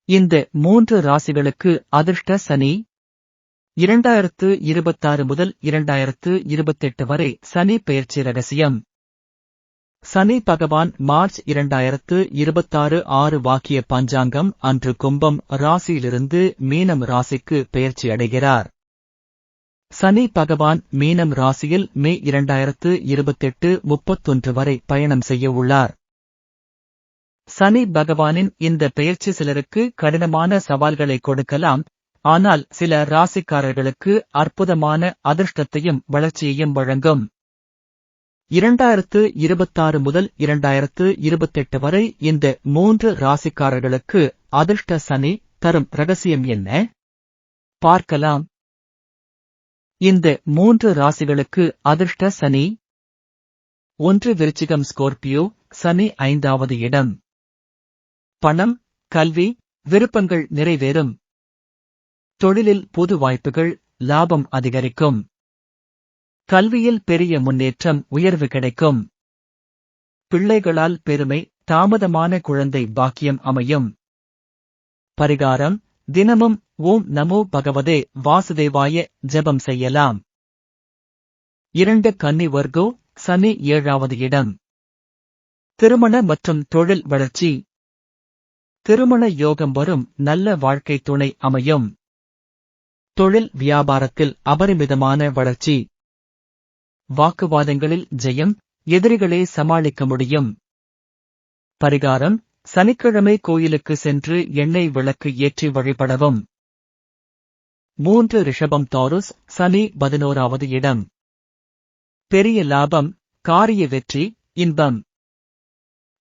இந்த 3 ராசிகளுக்கு அதிர்ஷ்ட சனி. 2026 முதல் 2028 வரை சனி பெயர்ச்சி ரகசியம். சனி பகவான் மார்ச் 2026 6 வாக்கிய பஞ்சாங்கம் அன்று கும்பம் ராசியிலிருந்து மீனம் ராசிக்கு பெயர்ச்சி அடைகிறார். சனி பகவான் மீனம் ராசியில் மே 2028 31 வரை பயணம் செய்ய உள்ளார். சனி பகவானின் இந்த பெயர்ச்சி சிலருக்கு கடினமான சவால்களை கொடுக்கலாம், ஆனால் சில ராசிக்காரர்களுக்கு அற்புதமான அதிர்ஷ்டத்தையும் வளர்ச்சியையும் வழங்கும். 2026 முதல் 2028 வரை இந்த 3 ராசிக்காரர்களுக்கு அதிர்ஷ்ட சனி தரும் ரகசியம் என்ன? பார்க்கலாம். இந்த 3 ராசிகளுக்கு அதிர்ஷ்ட சனி. 1 விருச்சிகம் ஸ்கோர்பியோ, சனி 5வது இடம். பணம், கல்வி, விருப்பங்கள் நிறைவேறும். தொழிலில் புது வாய்ப்புகள், லாபம் அதிகரிக்கும். கல்வியில் பெரிய முன்னேற்றம், உயர்வு கிடைக்கும். பிள்ளைகளால் பெருமை, தாமதமான குழந்தை பாக்கியம் அமையும். பரிகாரம்: தினமும் ஓம் நமோ பகவதே வாசுதேவாய ஜெபம் செய்யலாம். 2 கன்னி வர்கோ, சனி 7வது இடம். திருமண மற்றும் தொழில் வளர்ச்சி. திருமண யோகம் வரும், நல்ல வாழ்க்கை துணை அமையும். தொழில் வியாபாரத்தில் அபரிமிதமான வளர்ச்சி. வாக்குவாதங்களில் ஜெயம், எதிரிகளை சமாளிக்க முடியும். பரிகாரம்: சனிக்கிழமை கோயிலுக்கு சென்று எண்ணெய் விளக்கு ஏற்றி வழிபடவும். 3 ரிஷபம் டாருஸ், சனி 11வது இடம். பெரிய லாபம், காரிய வெற்றி, இன்பம்.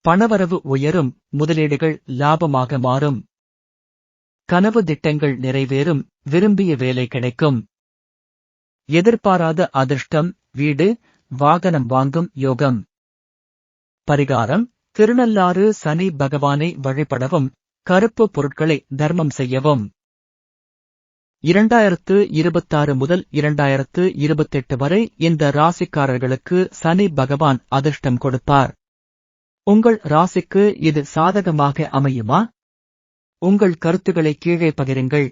பணவரவு உயரும், முதலீடுகள் லாபமாக மாறும். கனவு திட்டங்கள் நிறைவேறும், விரும்பிய வேலை கிடைக்கும். எதிர்பாராத அதிர்ஷ்டம், வீடு, வாகனம் வாங்கும் யோகம். பரிகாரம்: திருநள்ளாறு சனி பகவானை வழிபடவும், கருப்பு பொருட்களை தர்மம் செய்யவும். 2026 முதல் 2028 வரை இந்த ராசிக்காரர்களுக்கு சனி பகவான் அதிர்ஷ்டம் கொடுப்பார். உங்கள் ராசிக்கு இது சாதகமாக அமையுமா? உங்கள் கருத்துக்களை கீழே பகிருங்கள்.